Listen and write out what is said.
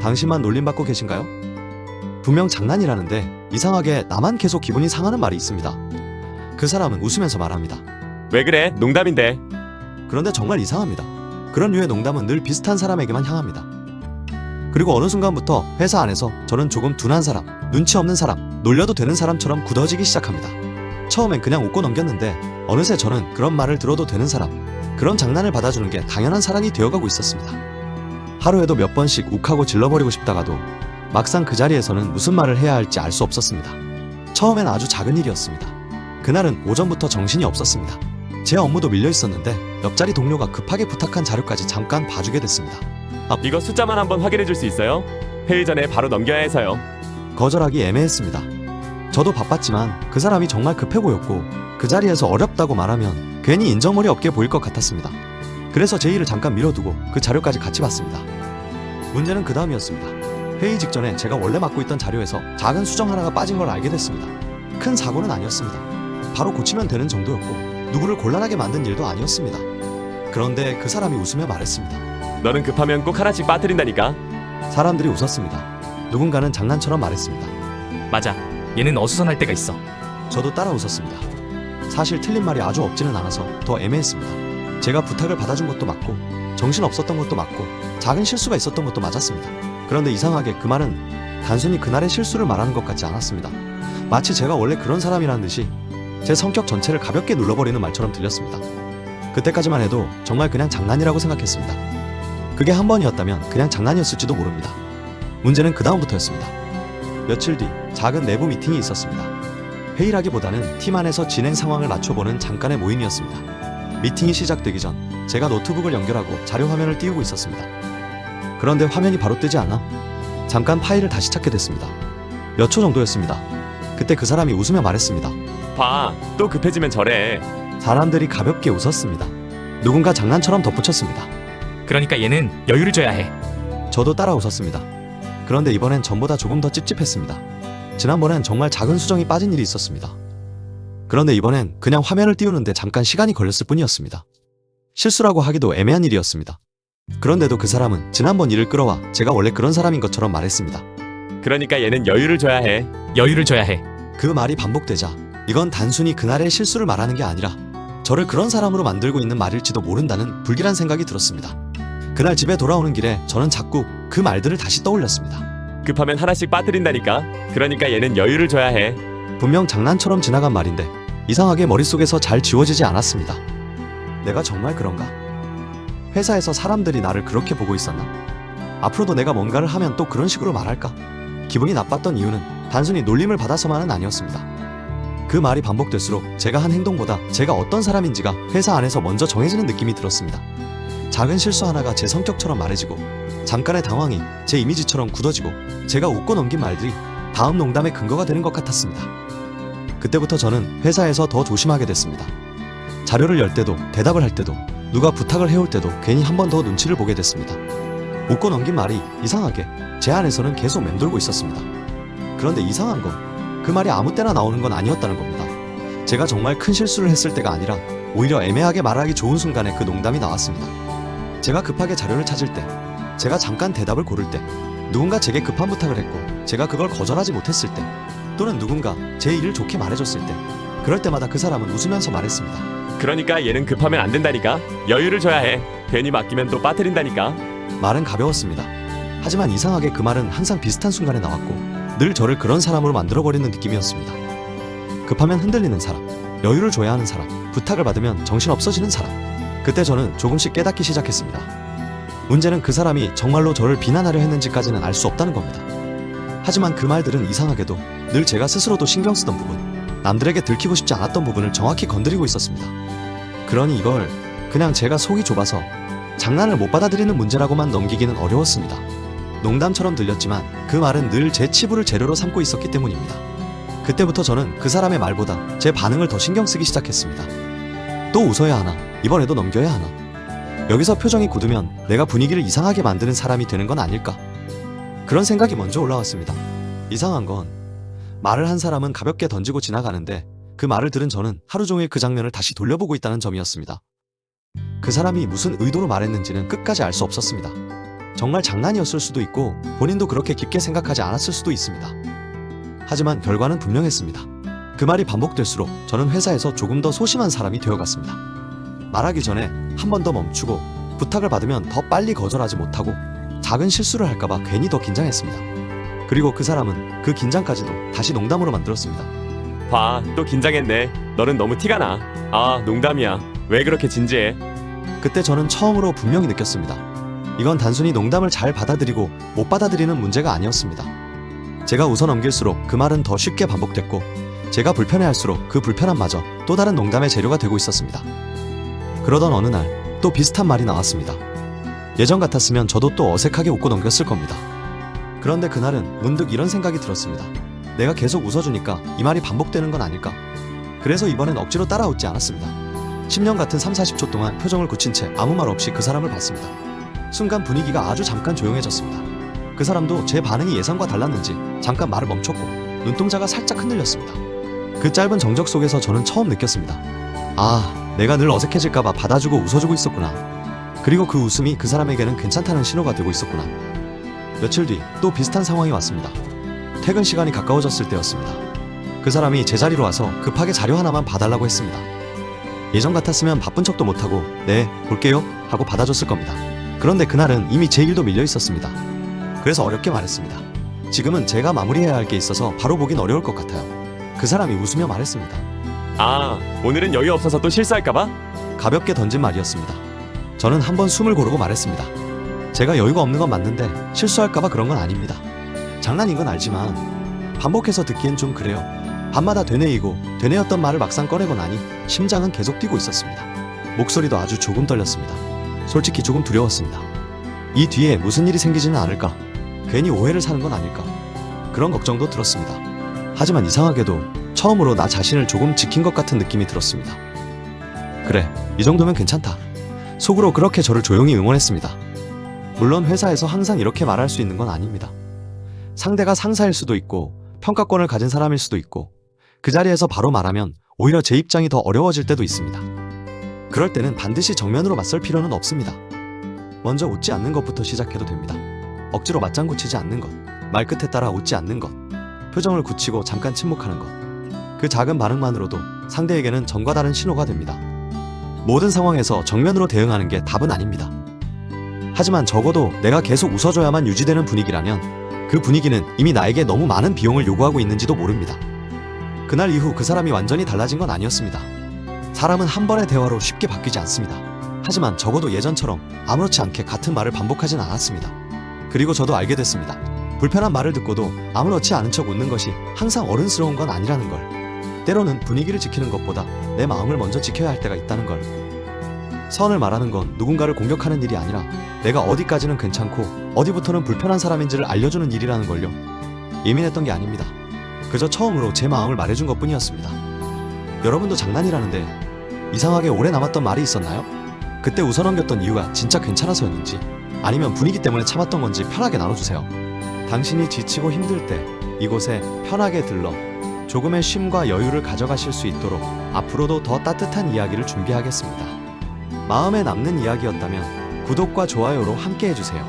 당신만 놀림받고 계신가요? 분명 장난이라는데 이상하게 나만 계속 기분이 상하는 말이 있습니다. 그 사람은 웃으면서 말합니다. 왜 그래? 농담인데. 그런데 정말 이상합니다. 그런 류의 농담은 늘 비슷한 사람에게만 향합니다. 그리고 어느 순간부터 회사 안에서 저는 조금 둔한 사람, 눈치 없는 사람, 놀려도 되는 사람처럼 굳어지기 시작합니다. 처음엔 그냥 웃고 넘겼는데 어느새 저는 그런 말을 들어도 되는 사람, 그런 장난을 받아주는 게 당연한 사람이 되어가고 있었습니다. 하루에도 몇 번씩 욱하고 질러버리고 싶다가도 막상 그 자리에서는 무슨 말을 해야 할지 알 수 없었습니다. 처음엔 아주 작은 일이었습니다. 그날은 오전부터 정신이 없었습니다. 제 업무도 밀려 있었는데 옆자리 동료가 급하게 부탁한 자료까지 잠깐 봐주게 됐습니다. 이거 숫자만 한번 확인해 줄 수 있어요? 회의 전에 바로 넘겨야 해서요. 거절하기 애매했습니다. 저도 바빴지만 그 사람이 정말 급해 보였고 그 자리에서 어렵다고 말하면 괜히 인정머리 없게 보일 것 같았습니다. 그래서 제 일을 잠깐 미뤄두고 그 자료까지 같이 봤습니다. 문제는 그 다음이었습니다. 회의 직전에 제가 원래 맡고 있던 자료에서 작은 수정 하나가 빠진 걸 알게 됐습니다. 큰 사고는 아니었습니다. 바로 고치면 되는 정도였고 누구를 곤란하게 만든 일도 아니었습니다. 그런데 그 사람이 웃으며 말했습니다. 너는 급하면 꼭 하나씩 빠뜨린다니까. 사람들이 웃었습니다. 누군가는 장난처럼 말했습니다. 맞아. 얘는 어수선할 때가 있어. 저도 따라 웃었습니다. 사실 틀린 말이 아주 없지는 않아서 더 애매했습니다. 제가 부탁을 받아준 것도 맞고 정신 없었던 것도 맞고 작은 실수가 있었던 것도 맞았습니다. 그런데 이상하게 그 말은 단순히 그날의 실수를 말하는 것 같지 않았습니다. 마치 제가 원래 그런 사람이라는 듯이 제 성격 전체를 가볍게 눌러버리는 말처럼 들렸습니다. 그때까지만 해도 정말 그냥 장난이라고 생각했습니다. 그게 한 번이었다면 그냥 장난이었을지도 모릅니다. 문제는 그 다음부터였습니다. 며칠 뒤 작은 내부 미팅이 있었습니다. 회의라기보다는 팀 안에서 진행 상황을 맞춰보는 잠깐의 모임이었습니다. 미팅이 시작되기 전 제가 노트북을 연결하고 자료 화면을 띄우고 있었습니다. 그런데 화면이 바로 뜨지 않아 잠깐 파일을 다시 찾게 됐습니다. 몇 초 정도였습니다. 그때 그 사람이 웃으며 말했습니다. 봐, 또 급해지면 저래. 사람들이 가볍게 웃었습니다. 누군가 장난처럼 덧붙였습니다. 그러니까 얘는 여유를 줘야 해. 저도 따라 웃었습니다. 그런데 이번엔 전보다 조금 더 찝찝했습니다. 지난번엔 정말 작은 수정이 빠진 일이 있었습니다. 그런데 이번엔 그냥 화면을 띄우는데 잠깐 시간이 걸렸을 뿐이었습니다. 실수라고 하기도 애매한 일이었습니다. 그런데도 그 사람은 지난번 일을 끌어와 제가 원래 그런 사람인 것처럼 말했습니다. 그러니까 얘는 여유를 줘야 해. 여유를 줘야 해. 그 말이 반복되자 이건 단순히 그날의 실수를 말하는 게 아니라 저를 그런 사람으로 만들고 있는 말일지도 모른다는 불길한 생각이 들었습니다. 그날 집에 돌아오는 길에 저는 자꾸 그 말들을 다시 떠올렸습니다. 급하면 하나씩 빠뜨린다니까. 그러니까 얘는 여유를 줘야 해. 분명 장난처럼 지나간 말인데 이상하게 머릿속에서 잘 지워지지 않았습니다. 내가 정말 그런가? 회사에서 사람들이 나를 그렇게 보고 있었나? 앞으로도 내가 뭔가를 하면 또 그런 식으로 말할까? 기분이 나빴던 이유는 단순히 놀림을 받아서만은 아니었습니다. 그 말이 반복될수록 제가 한 행동보다 제가 어떤 사람인지가 회사 안에서 먼저 정해지는 느낌이 들었습니다. 작은 실수 하나가 제 성격처럼 말해지고 잠깐의 당황이 제 이미지처럼 굳어지고 제가 웃고 넘긴 말들이 다음 농담의 근거가 되는 것 같았습니다. 그때부터 저는 회사에서 더 조심하게 됐습니다. 자료를 열 때도 대답을 할 때도 누가 부탁을 해올 때도 괜히 한 번 더 눈치를 보게 됐습니다. 웃고 넘긴 말이 이상하게 제 안에서는 계속 맴돌고 있었습니다. 그런데 이상한 건 그 말이 아무 때나 나오는 건 아니었다는 겁니다. 제가 정말 큰 실수를 했을 때가 아니라 오히려 애매하게 말하기 좋은 순간에 그 농담이 나왔습니다. 제가 급하게 자료를 찾을 때, 제가 잠깐 대답을 고를 때, 누군가 제게 급한 부탁을 했고 제가 그걸 거절하지 못했을 때, 또는 누군가 제 일을 좋게 말해줬을 때, 그럴 때마다 그 사람은 웃으면서 말했습니다. 그러니까 얘는 급하면 안 된다니까. 여유를 줘야 해. 괜히 맡기면 또 빠뜨린다니까. 말은 가벼웠습니다. 하지만 이상하게 그 말은 항상 비슷한 순간에 나왔고 늘 저를 그런 사람으로 만들어버리는 느낌이었습니다. 급하면 흔들리는 사람, 여유를 줘야 하는 사람, 부탁을 받으면 정신없어지는 사람. 그때 저는 조금씩 깨닫기 시작했습니다. 문제는 그 사람이 정말로 저를 비난하려 했는지까지는 알 수 없다는 겁니다. 하지만 그 말들은 이상하게도 늘 제가 스스로도 신경 쓰던 부분, 남들에게 들키고 싶지 않았던 부분을 정확히 건드리고 있었습니다. 그러니 이걸 그냥 제가 속이 좁아서 장난을 못 받아들이는 문제라고만 넘기기는 어려웠습니다. 농담처럼 들렸지만 그 말은 늘 제 치부를 재료로 삼고 있었기 때문입니다. 그때부터 저는 그 사람의 말보다 제 반응을 더 신경 쓰기 시작했습니다. 또 웃어야 하나? 이번에도 넘겨야 하나? 여기서 표정이 굳으면 내가 분위기를 이상하게 만드는 사람이 되는 건 아닐까? 그런 생각이 먼저 올라왔습니다. 이상한 건 말을 한 사람은 가볍게 던지고 지나가는데 그 말을 들은 저는 하루 종일 그 장면을 다시 돌려보고 있다는 점이었습니다. 그 사람이 무슨 의도로 말했는지는 끝까지 알 수 없었습니다. 정말 장난이었을 수도 있고 본인도 그렇게 깊게 생각하지 않았을 수도 있습니다. 하지만 결과는 분명했습니다. 그 말이 반복될수록 저는 회사에서 조금 더 소심한 사람이 되어갔습니다. 말하기 전에 한 번 더 멈추고 부탁을 받으면 더 빨리 거절하지 못하고 작은 실수를 할까봐 괜히 더 긴장했습니다. 그리고 그 사람은 그 긴장까지도 다시 농담으로 만들었습니다. 봐, 또 긴장했네. 너는 너무 티가 나. 아, 농담이야. 왜 그렇게 진지해? 그때 저는 처음으로 분명히 느꼈습니다. 이건 단순히 농담을 잘 받아들이고 못 받아들이는 문제가 아니었습니다. 제가 웃어 넘길수록 그 말은 더 쉽게 반복됐고 제가 불편해할수록 그 불편함마저 또 다른 농담의 재료가 되고 있었습니다. 그러던 어느 날 또 비슷한 말이 나왔습니다. 예전 같았으면 저도 또 어색하게 웃고 넘겼을 겁니다. 그런데 그날은 문득 이런 생각이 들었습니다. 내가 계속 웃어주니까 이 말이 반복되는 건 아닐까? 그래서 이번엔 억지로 따라 웃지 않았습니다. 10년 같은 3-40초 동안 표정을 굳힌 채 아무 말 없이 그 사람을 봤습니다. 순간 분위기가 아주 잠깐 조용해졌습니다. 그 사람도 제 반응이 예상과 달랐는지 잠깐 말을 멈췄고 눈동자가 살짝 흔들렸습니다. 그 짧은 정적 속에서 저는 처음 느꼈습니다. 아, 내가 늘 어색해질까봐 받아주고 웃어주고 있었구나. 그리고 그 웃음이 그 사람에게는 괜찮다는 신호가 되고 있었구나. 며칠 뒤 또 비슷한 상황이 왔습니다. 퇴근 시간이 가까워졌을 때였습니다. 그 사람이 제 자리로 와서 급하게 자료 하나만 봐달라고 했습니다. 예전 같았으면 바쁜 척도 못하고 네, 볼게요 하고 받아줬을 겁니다. 그런데 그날은 이미 제 일도 밀려 있었습니다. 그래서 어렵게 말했습니다. 지금은 제가 마무리해야 할 게 있어서 바로 보긴 어려울 것 같아요. 그 사람이 웃으며 말했습니다. 아, 오늘은 여유 없어서 또 실수할까봐? 가볍게 던진 말이었습니다. 저는 한번 숨을 고르고 말했습니다. 제가 여유가 없는 건 맞는데 실수할까봐 그런 건 아닙니다. 장난인 건 알지만 반복해서 듣기엔 좀 그래요. 밤마다 되뇌이고 되뇌었던 말을 막상 꺼내고 나니 심장은 계속 뛰고 있었습니다. 목소리도 아주 조금 떨렸습니다. 솔직히 조금 두려웠습니다. 이 뒤에 무슨 일이 생기지는 않을까? 괜히 오해를 사는 건 아닐까? 그런 걱정도 들었습니다. 하지만 이상하게도 처음으로 나 자신을 조금 지킨 것 같은 느낌이 들었습니다. 그래, 이 정도면 괜찮다. 속으로 그렇게 저를 조용히 응원했습니다. 물론 회사에서 항상 이렇게 말할 수 있는 건 아닙니다. 상대가 상사일 수도 있고 평가권을 가진 사람일 수도 있고 그 자리에서 바로 말하면 오히려 제 입장이 더 어려워질 때도 있습니다. 그럴 때는 반드시 정면으로 맞설 필요는 없습니다. 먼저 웃지 않는 것부터 시작해도 됩니다. 억지로 맞장구 치지 않는 것, 말끝에 따라 웃지 않는 것, 표정을 굳히고 잠깐 침묵하는 것. 그 작은 반응만으로도 상대에게는 전과 다른 신호가 됩니다. 모든 상황에서 정면으로 대응하는 게 답은 아닙니다. 하지만 적어도 내가 계속 웃어줘야만 유지되는 분위기라면 그 분위기는 이미 나에게 너무 많은 비용을 요구하고 있는지도 모릅니다. 그날 이후 그 사람이 완전히 달라진 건 아니었습니다. 사람은 한 번의 대화로 쉽게 바뀌지 않습니다. 하지만 적어도 예전처럼 아무렇지 않게 같은 말을 반복하진 않았습니다. 그리고 저도 알게 됐습니다. 불편한 말을 듣고도 아무렇지 않은 척 웃는 것이 항상 어른스러운 건 아니라는 걸. 때로는 분위기를 지키는 것보다 내 마음을 먼저 지켜야 할 때가 있다는 걸. 선을 말하는 건 누군가를 공격하는 일이 아니라 내가 어디까지는 괜찮고 어디부터는 불편한 사람인지를 알려주는 일이라는 걸요. 예민했던 게 아닙니다. 그저 처음으로 제 마음을 말해준 것뿐이었습니다. 여러분도 장난이라는데 이상하게 오래 남았던 말이 있었나요? 그때 웃어넘겼던 이유가 진짜 괜찮아서였는지 아니면 분위기 때문에 참았던 건지 편하게 나눠주세요. 당신이 지치고 힘들 때 이곳에 편하게 들러 조금의 쉼과 여유를 가져가실 수 있도록 앞으로도 더 따뜻한 이야기를 준비하겠습니다. 마음에 남는 이야기였다면 구독과 좋아요로 함께 해주세요.